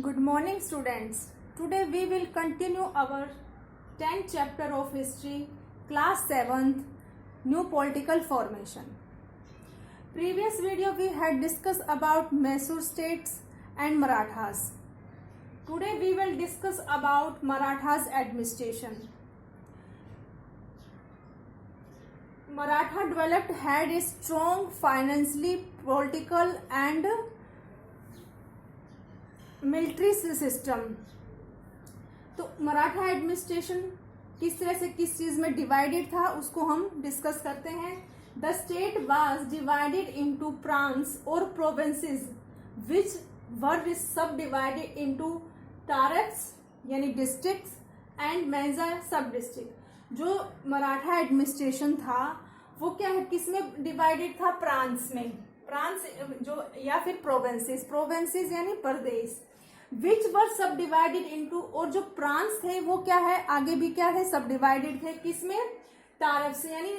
Good morning, students. Today we will continue our 10th chapter of history, class 7th, new political formation. Previous video we had discussed about Mysore states and Marathas. Today we will discuss about Marathas administration. Maratha developed had a strong financially, political and military system. तो Maratha administration किस तरह से किस चीज में divided था उसको हम डिस्कस करते हैं. The state was divided into prawns और प्रोविंसेस विच वर सब डिवाइडेड इनटू टारक्स यानी डिस्ट्रिक्ट्स एंड मेजर सब डिस्ट्रिक्ट. जो मराठा एडमिनिस्ट्रेशन था वो क्या है, किस में डिवाइडेड था? प्रांस में. प्रांस जो या फिर प्रोविंसेस यानी प्रदेश. विच वर सब डिवाइडेड इनटू, और जो प्रांस थे वो क्या है, आगे भी क्या है, सब डिवाइडेड थे. किसमें? टारफ्स यानी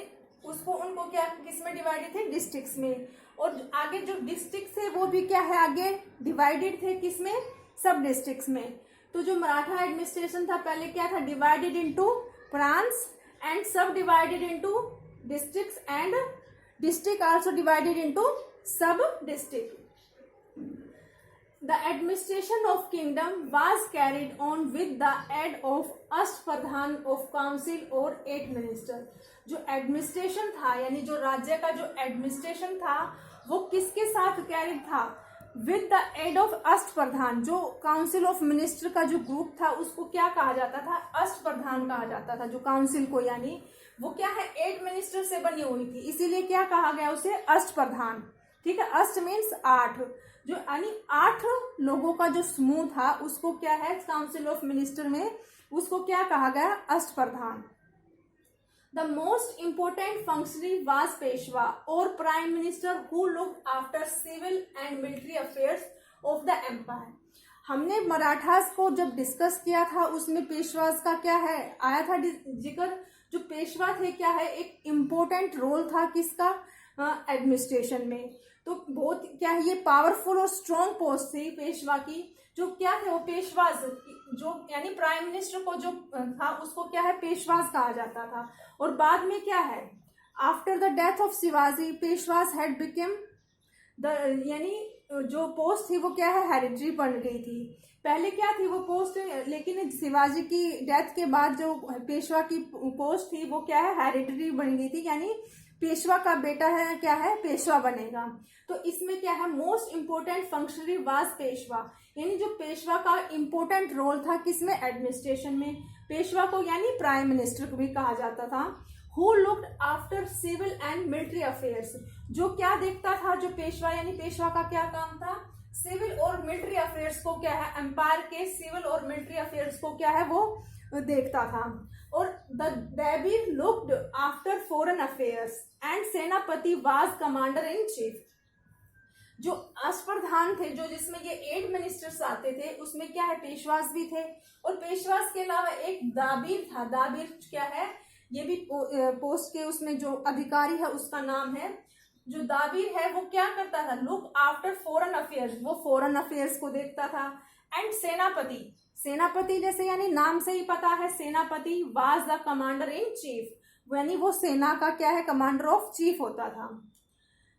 उसको उनको क्या किस में डिवाइडेड थे? डिस्ट्रिक्ट्स में. और आगे जो डिस्ट्रिक्ट थे वो भी क्या है, आगे डिवाइडेड थे किसमें? सब डिस्ट्रिक्ट्स में. तो जो मराठा एडमिनिस्ट्रेशन था पहले क्या था? डिवाइडेड इनटू प्रांस एंड सब divided into districts and district also divided into sub district. The administration of kingdom was carried on with the aid of Ashtapradhan of council और 8 minister. जो एडमिनिस्ट्रेशन था यानी जो राज्य का जो एडमिनिस्ट्रेशन था वो किसके साथ कैरिड था? विद द एड ऑफ अष्टप्रधान. जो काउंसिल ऑफ मिनिस्टर का जो ग्रुप था उसको क्या कहा जाता था? अष्टप्रधान कहा जाता था. जो काउंसिल को यानी वो क्या है, 8 मिनिस्टर से बनी हुई थी, इसीलिए क्या कहा गया उसे? अष्टप्रधान. ठीक है, अष्ट मीन्स 8. जो यानी 8 लोगों का जो समूह था उसको क्या है, काउंसिल ऑफ मिनिस्टर में उसको क्या कहा गया? Ashtapradhan. The most important functionary was Peshwa और prime minister who looked after civil and military affairs of the empire. हमने मराठास को जब डिस्कस किया था उसमें पेशवास का क्या है आया था जिक्र. जो पेशवा थे क्या है, एक इम्पोर्टेंट रोल था किसका? एडमिनिस्ट्रेशन में. तो बहुत क्या है, ये पावरफुल और स्ट्रॉन्ग पोस्ट थी पेशवा की. जो क्या थे वो पेशवाज, जो यानी प्राइम मिनिस्टर को जो था उसको क्या है, पेशवाज कहा जाता था. और बाद में क्या है, after the death of Shivaji पेशवाज had become the, यानी जो पोस्ट थी वो क्या है, हेरिडिटरी बन गई थी. पहले क्या थी वो पोस्ट, लेकिन शिवाजी की डेथ के बाद जो पेशवा की पोस्ट थी वो क्या है, हेरिडिटरी बन गई थी. यानी पेशवा का बेटा है क्या है, पेशवा बनेगा. तो इसमें क्या है, most important functionary was Peshwa. यानी जो पेशवा का इंपोर्टेंट रोल था किसमें? एडमिनिस्ट्रेशन में. पेशवा को यानी प्राइम मिनिस्टर को भी कहा जाता था. Who looked after civil and military affairs. जो क्या देखता था, जो पेशवा यानी पेशवा का क्या काम था? सिविल और मिलिट्री अफेयर्स को क्या है, एम्पायर के सिविल और मिलिट्री अफेयर्स को क्या है वो देखता था. और Dabir looked after foreign affairs and Senapati was commander in chief. जो अष्टप्रधान थे, जो जिसमें ये 8 मिनिस्टर्स आते थे, उसमें क्या है, पेशवास भी थे. और पेशवास के अलावा एक दाबीर था. दाबीर क्या है, ये भी पोस्ट के उसमें जो अधिकारी है उसका नाम है. जो दाबीर है वो क्या करता था? लुक आफ्टर फॉरेन अफेयर्स, वो फॉरेन अफेयर्स को देखता था. एंड सेनापति, सेनापति जैसे यानी नाम से ही पता है, सेनापति was the commander in chief, यानी वो सेना का क्या है, कमांडर ऑफ चीफ होता था.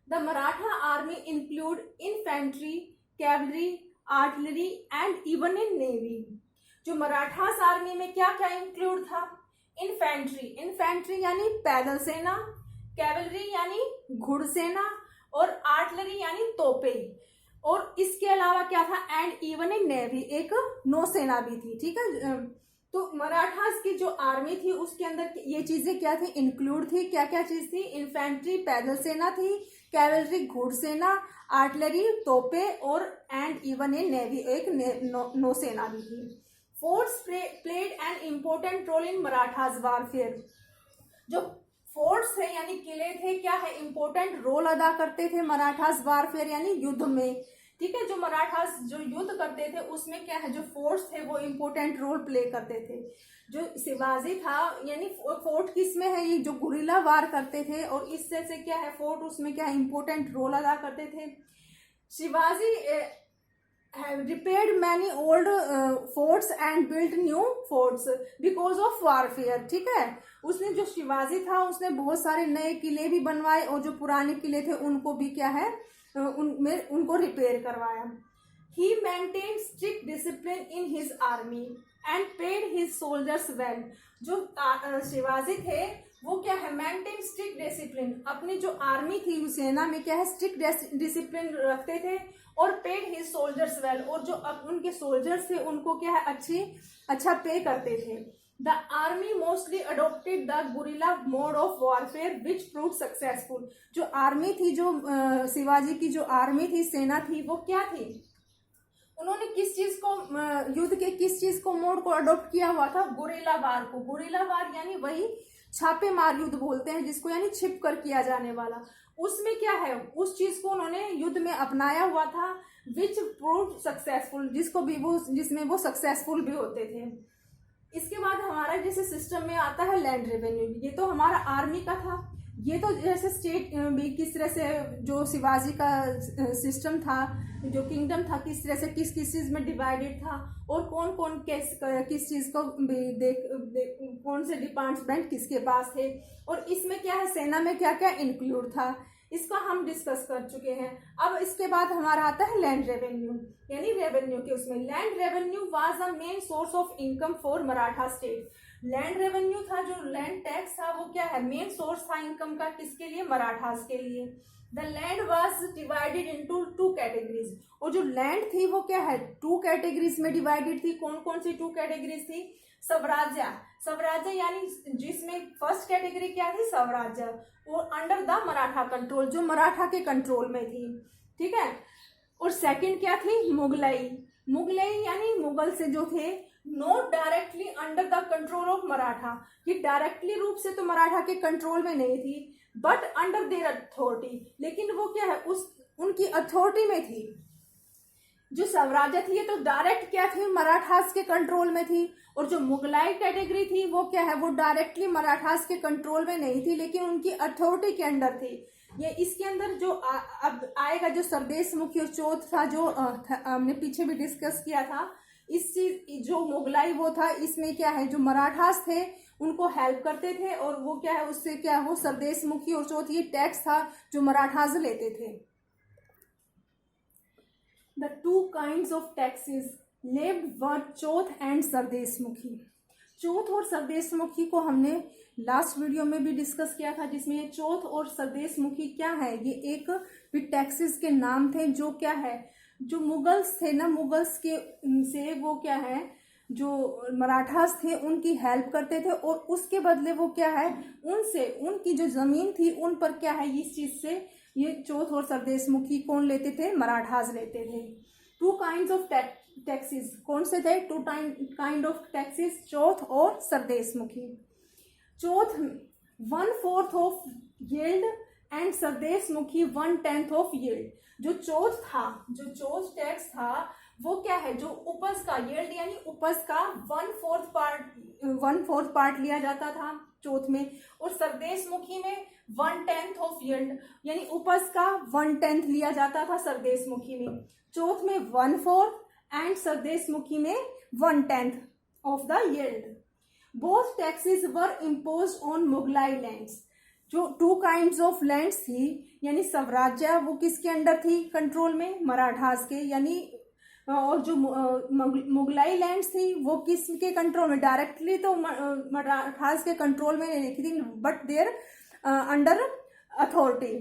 The Maratha army include infantry, cavalry, artillery and even in navy. जो मराठास आर्मी में क्या क्या इंक्लूड था? इन्फेंट्री, इन्फेंट्री यानी पैदल सेना, कैवलरी यानी घुड़सेना, और आर्टिलरी यानी तोपे. और इसके अलावा क्या था? एंड इवन इन नेवी, एक नौसेना भी थी. ठीक है, तो मराठास की जो आर्मी थी उसके अंदर ये चीजें क्या थी, इंक्लूड थी. क्या क्या चीज थी? इन्फेंट्री पैदल सेना थी, कैवलरी घुड़सेना, आर्टिलरी तोपे, और एंड इवन इन नेवी, एक नौसेना भी थी. Forts played an important role in Marathas warfare. जो फोर्ट्स थे यानी किले थे, क्या है, इंपॉर्टेंट रोल अदा करते थे मराठास वारफेयर यानी युद्ध में. ठीक है, जो मराठास जो युद्ध करते थे उसमें क्या है, जो फोर्ट्स थे वो इंपॉर्टेंट रोल प्ले करते थे. जो शिवाजी था यानी फोर्ट किस में है, ये जो गुरिल्ला वार करते थे, और इससे से क्या है, फोर्ट उसमें क्या है, इंपॉर्टेंट रोल अदा करते थे. Shivaji repaired many old forts and built new forts because of warfare। ठीक है, उसने जो शिवाजी था उसने बहुत सारे नए किले भी बनवाए और जो पुराने किले थे उनको भी क्या है उनमें उनको रिपेयर करवाया। He maintained strict discipline in his army and paid his soldiers well। जो शिवाजी थे वो क्या है मेंटेन स्ट्रिक्ट डिसिप्लिन, अपनी जो आर्मी थी सेना में क्या है स्ट्रिक्ट डिसिप्लिन रखते थे और पेड हिज सोल्जर्स वेल, और जो उनके सोल्जर्स थे उनको क्या है अच्छा पे करते थे। The army mostly adopted the guerrilla mode of warfare which prove successful. जो आर्मी थी, जो शिवाजी की जो आर्मी थी, सेना थी, वो क्या थी, उन्होंने किस चीज को युद्ध के किस चीज को मोड को अडॉप्ट किया हुआ था, गुरिल्ला वार को। गुरिल्ला वार यानी वही छापेमार युद्ध बोलते हैं जिसको, यानी छिप कर किया जाने वाला। उसमें क्या है उस चीज को उन्होंने युद्ध में अपनाया हुआ था, विच प्रूव सक्सेसफुल, जिसमें वो सक्सेसफुल भी होते थे। इसके बाद हमारा जैसे सिस्टम में आता है लैंड रेवेन्यू, ये तो हमारा आर्मी का था। ये तो जैसे स्टेट भी किस तरह से जो शिवाजी का सिस्टम था, जो किंगडम था, किस तरह से किस चीज में डिवाइडेड था और कौन कौन किस चीज को कौन से डिपार्टमेंट किसके पास थे, और इसमें क्या है सेना में क्या क्या इंक्लूड था, इसका हम डिस्कस कर चुके हैं। अब इसके बाद हमारा आता है लैंड रेवेन्यू, यानी रेवेन्यू के उसमें land revenue was the main source of income for Maratha state. Land revenue था, जो लैंड टैक्स था, वो क्या है मेन सोर्स था इनकम का, किसके लिए, मराठास के लिए। The land was divided into 2 categories, और जो लैंड थी वो क्या है 2 कैटेगरीज में डिवाइडेड थी। कौन कौन सी 2 कैटेगरीज थी, स्वराज्य यानी जिसमें फर्स्ट कैटेगरी क्या थी, स्वराज्य, और अंडर द मराठा कंट्रोल, जो मराठा के कंट्रोल में थी। ठीक है, और सेकंड क्या थी, मुगलई यानी मुगल से जो थे, not directly under the control of Maratha, ये डायरेक्टली रूप से तो मराठा के कंट्रोल में नहीं थी, बट अंडर देयर अथॉरिटी, लेकिन वो क्या है उनकी अथॉरिटी में थी। जो स्वराज्य थी ये तो डायरेक्ट क्या थी, मराठास के कंट्रोल में थी, और जो मुगलाई कैटेगरी थी वो क्या है, वो डायरेक्टली मराठास के कंट्रोल में नहीं थी, लेकिन उनकी अथॉरिटी के अंडर थी। ये इसके अंदर जो अब आएगा जो सरदेश मुखी और चौथ था, जो हमने पीछे भी डिस्कस किया था, इस चीज जो मुगलाई वो था, इसमें क्या है जो मराठास थे उनको हेल्प करते थे, और वो क्या है उससे क्या वो सरदेश मुखी और चौथ ये टैक्स था जो मराठास लेते थे। The 2 kinds of taxes levied were Chauth and Sardesh मुखी। चौथ और सरदेश मुखी को हमने लास्ट वीडियो में भी डिस्कस किया था, जिसमें ये चौथ और सरदेश मुखी क्या है, ये एक भी टैक्सेस के नाम थे, जो क्या है जो मुगल्स थे ना, मुगल्स के से वो क्या है जो मराठास थे उनकी हेल्प करते थे, और उसके बदले वो क्या है उनसे उनकी जो जमीन थी उन पर क्या है इस चीज से ये चौथ और सरदेश मुखी कौन लेते थे, मराठास लेते थे। 2 kinds ऑफ टैक्सेस कौन से थे, 2 kind ऑफ टैक्सेस, चौथ और सरदेश मुखी। चौथ 1/4 ऑफ यील्ड एंड सरदेश मुखी 1/10 ऑफ यील्ड। जो चौथ था, जो चौथ टैक्स था वो क्या है जो उपज का यील्ड यानी उपज का 1/4 पार्ट लिया जाता था चौथ में, और सरदेश मुखी में 1/10 ऑफ यील्ड यानी उपज का 1/10 लिया जाता था सरदेश मुखी में। चौथ में 1/4 एंड सरदेश मुखी में 1/10 of the yield. Both taxes were imposed on Mughlai lands. जो 2 kinds ऑफ लैंड्स थी, यानी स्वराज्य वो किसके अंडर थी कंट्रोल में, मराठास के, यानी और जो मुगलाई लैंड्स थी वो किसके कंट्रोल में, डायरेक्टली तो मराठास के कंट्रोल में नहीं थी, बट देयर अंडर अथॉरिटी।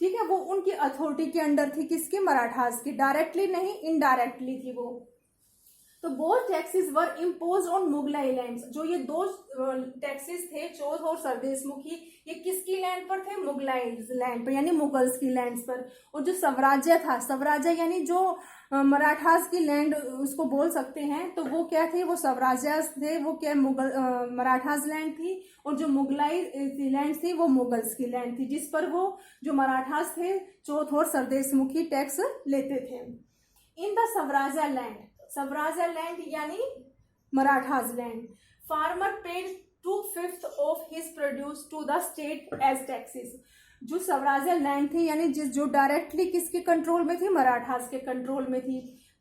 ठीक है, वो उनकी अथॉरिटी के अंडर थी, किसके, मराठास की, डायरेक्टली नहीं इनडायरेक्टली थी वो। तो both taxes were impose on Mughlai lands. जो ये 2 टैक्सेस थे चौथ और सरदेश मुखी, ये किसकी लैंड पर थे, मुगलाई लैंड पर यानी मुगल्स की लैंड्स पर। और जो स्वराज्य था, स्वराज्य यानी जो मराठास की लैंड उसको बोल सकते हैं, तो वो क्या थे, वो स्वराज्य थे, वो क्या मराठास लैंड थी, और जो मुगलाई लैंड थी वो मुगल्स की लैंड थी, जिस पर वो जो मराठास थे चौथ और सरदेश मुखी टैक्स लेते थे। In the swarajya land, swarajya land यानी Marathas land, farmer paid 2/5 of his produce to the state as taxes. जो स्वराज्य लैंड थी यानी जो डायरेक्टली किसके कंट्रोल में थी, मराठास के कंट्रोल में थी,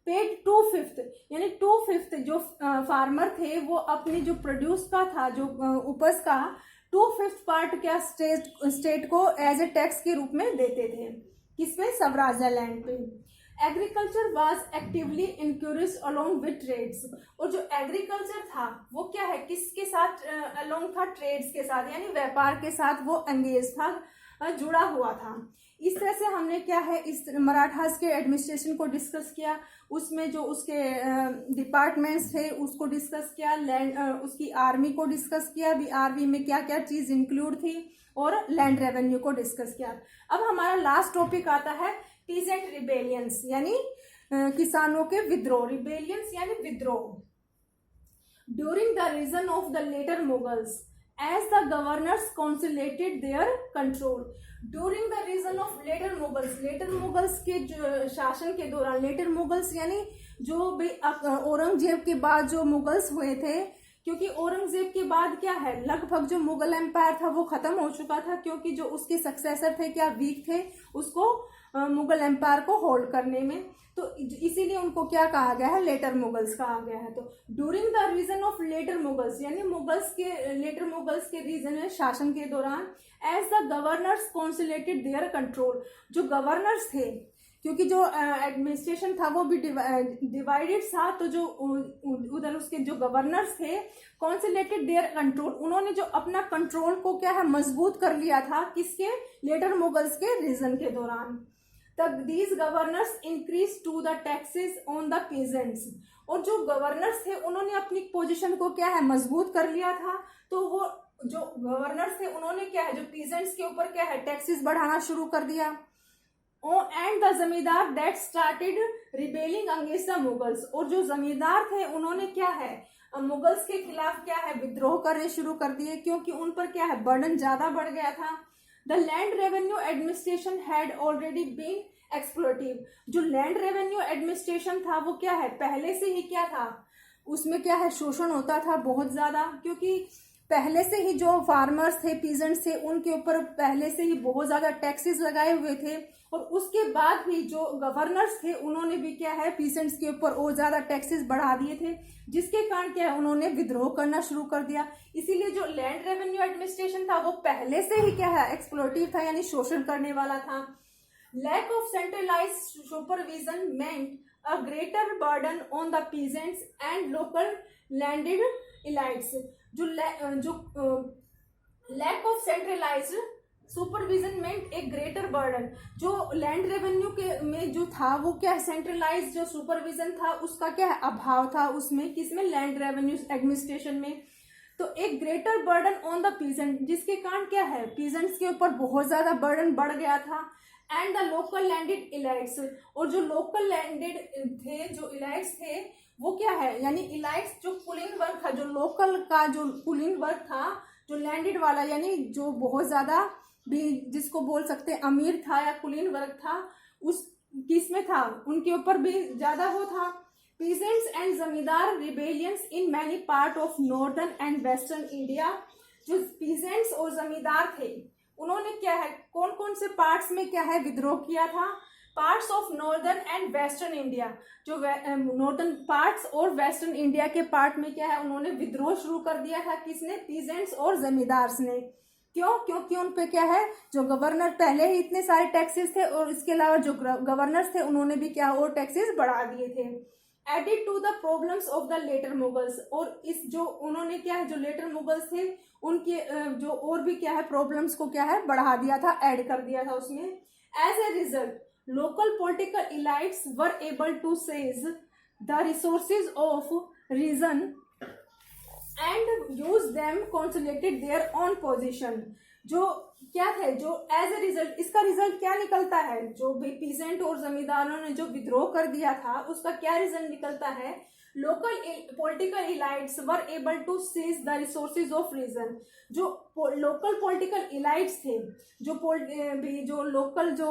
पेड 2/5, यानी 2/5 जो फार्मर थे वो अपनी जो प्रोड्यूस का था, जो उपज का 2/5 पार्ट क्या स्टेट को एज ए टैक्स के रूप में देते थे। किसमें? स्वराज्य लैंड पे। Agriculture was actively encourage along with trades, और जो एग्रीकल्चर था वो क्या है, किसके साथ अलोंग था? ट्रेड्स के साथ, यानी व्यापार के साथ वो एंगेज था, जुड़ा हुआ था। इस तरह से हमने क्या है, इस मराठास के एडमिनिस्ट्रेशन को डिस्कस किया, उसमें जो उसके डिपार्टमेंट्स थे उसको डिस्कस किया, लैंड उसकी आर्मी को डिस्कस किया, भी आर्मी में क्या क्या चीज इंक्लूड थी, और लैंड रेवेन्यू को डिस्कस किया। अब हमारा लास्ट टॉपिक आता है पीजेंट रिबेलियंस, यानी किसानों के विद्रोह। रिबेलियंस यानी विद्रोह। During the region of the later Mughals as the governors consolidated their control. During the region of later Mughals, later Mughals के जो शासन के दौरान, लेटर मुगल्स यानी जो भी औरंगजेब के बाद जो मुगल्स हुए थे, क्योंकि औरंगजेब के बाद क्या है, लगभग जो मुगल एम्पायर था वो खत्म हो चुका था, क्योंकि जो उसके सक्सेसर थे क्या वीक थे उसको मुगल एम्पायर को होल्ड करने में, तो इसीलिए उनको क्या कहा गया है, लेटर मुगल्स कहा गया है। तो during the region of later Mughals, यानी मुगल्स के लेटर मुगल्स के रीजन में शासन के दौरान, as the governors consolidated their control, जो गवर्नर्स थे, क्योंकि जो एडमिनिस्ट्रेशन था वो भी डिवाइडेड था, तो जो उधर उसके जो गवर्नर्स थे, कॉन्सुलेटेड देयर कंट्रोल, उन्होंने जो अपना कंट्रोल को क्या है, मजबूत कर लिया था, किसके? लेटर मुगल्स के रीजन के दौरान। तब these governors increase to the taxes on the peasants, और जो गवर्नर्स थे उन्होंने अपनी पोजीशन को क्या है, मजबूत कर लिया था, तो वो जो गवर्नर्स थे उन्होंने क्या है, जो पीजेंट्स के ऊपर क्या है, टैक्सेस बढ़ाना शुरू कर दिया। एंड द जमींदार that started rebelling against the Mughals, और जो जमींदार थे उन्होंने क्या है, मुगल्स के खिलाफ क्या है, विद्रोह करने शुरू कर दिए, क्योंकि उन पर क्या है, बर्डन ज्यादा बढ़ गया था। The land revenue administration had already been exploitive, जो लैंड रेवेन्यू एडमिनिस्ट्रेशन था वो क्या है, पहले से ही क्या था, उसमें क्या है, शोषण होता था बहुत ज्यादा, क्योंकि पहले से ही जो फार्मर्स थे, पीजेंट्स थे, उनके ऊपर पहले से ही बहुत ज्यादा टैक्सेस लगाए हुए थे, और उसके बाद भी जो गवर्नर्स थे उन्होंने भी क्या है, पीजेंट्स के ऊपर और ज्यादा टैक्सेस बढ़ा दिए थे, जिसके कारण क्या है, उन्होंने विद्रोह करना शुरू कर दिया। इसीलिए जो लैंड रेवेन्यू एडमिनिस्ट्रेशन था वो पहले से ही क्या है, एक्सप्लोटिव था, यानी शोषण करने वाला था। Lack of centralised supervision meant a greater burden on the peasants and local landed elites, जो lack of centralised supervision meant एक ग्रेटर बर्डन, जो लैंड रेवेन्यू के में जो था वो क्या है, सेंट्रलाइज जो सुपरविजन था उसका क्या है, अभाव था उसमें, किसमें, लैंड रेवेन्यू एडमिनिस्ट्रेशन में। तो एक greater burden on the peasant, जिसके कारण क्या है, पीजेंट्स के ऊपर बहुत ज्यादा बर्डन बढ़ गया था। And the local landed elites, और जो लोकल लैंडेड थे, जो इलाइट्स थे वो क्या है, यानी इलाइट्स जो कुलीन वर्ग था, जो लोकल का जो कुलीन वर्ग था, जो लैंडेड वाला, यानी जो बहुत ज्यादा भी जिसको बोल सकते हैं अमीर था या कुलीन वर्ग था, उस किसमें था, उनके ऊपर भी ज्यादा वो था। पीजेंट्स एंड जमींदार rebellions in many part of northern and western India, जो पीजेंट्स और जमींदार थे उन्होंने क्या है, कौन कौन से पार्ट्स में क्या है, विद्रोह किया था। Parts of northern and western India, जो नॉर्दर्न पार्ट्स और वेस्टर्न इंडिया के पार्ट में क्या है, उन्होंने विद्रोह शुरू कर दिया था, किसने, पीजेंट्स और जमींदार्स ने। क्यों? क्योंकि उन पे क्या है, जो गवर्नर पहले ही इतने सारे टैक्सेस थे, और इसके अलावा जो गवर्नर्स थे उन्होंने भी क्या और टैक्सेस बढ़ा दिए थे। Added to the problems of the later Mughals, और इस जो उन्होंने क्या है, जो लेटर मुगल्स थे उनके जो और भी क्या है, प्रॉब्लम्स को क्या है, बढ़ा दिया था, ऐड कर दिया था उसमें। As a result local political elites were able to seize the resources of region and use them consolidated their own position। जो क्या थे, जो एज ए रिजल्ट, इसका रिजल्ट क्या निकलता है, जो भी पीजेंट और जमींदारों ने जो विद्रोह कर दिया था उसका क्या रिजल्ट निकलता है, local political elites were able to seize the resources of region. जो लोकल पॉलिटिकल इलाइट्स थे, जो लोकल जो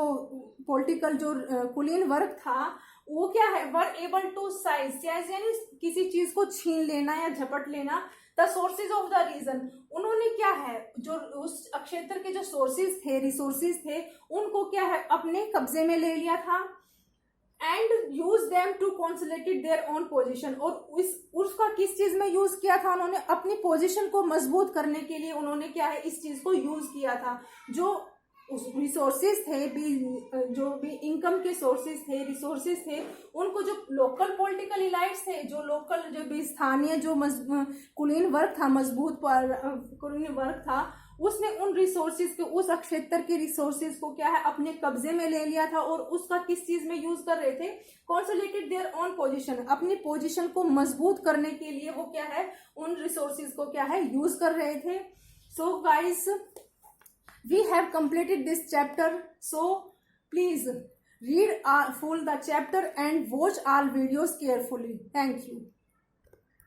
पॉलिटिकल जो कुलीन वर्ग था वो क्या है, वर एबल टू साइज, यानी किसी चीज को छीन लेना या झपट लेना, the sources of the region, उन्होंने क्या है, जो उस क्षेत्र के जो सोर्सेज थे, रिसोर्सेज थे, उनको क्या है, अपने कब्जे में ले लिया था। And use them to consolidate their own position, और उसका किस चीज में यूज किया था, उन्होंने अपनी पोजीशन को मजबूत करने के लिए उन्होंने क्या है इस चीज को यूज किया था। जो रिसोर्सेज थे जो भी इनकम के रिसोर्सेज थे उनको जो लोकल पॉलिटिकल इलाइट्स थे, जो लोकल जो भी स्थानीय जो कुलीन वर्ग था, मजबूत कुलीन वर्ग था, उसने उन रिसोर्सेज के उस क्षेत्र के रिसोर्सेज को क्या है अपने कब्जे में ले लिया था और उसका किस चीज में यूज कर रहे थे, कंसोलिडेटेड देयर ओन पोजीशन, अपनी पोजीशन को मजबूत करने के लिए वो क्या है उन रिसोर्सेज को क्या है यूज कर रहे थे। So guys, we have completed this chapter, so please read full the chapter and watch all videos carefully. Thank you.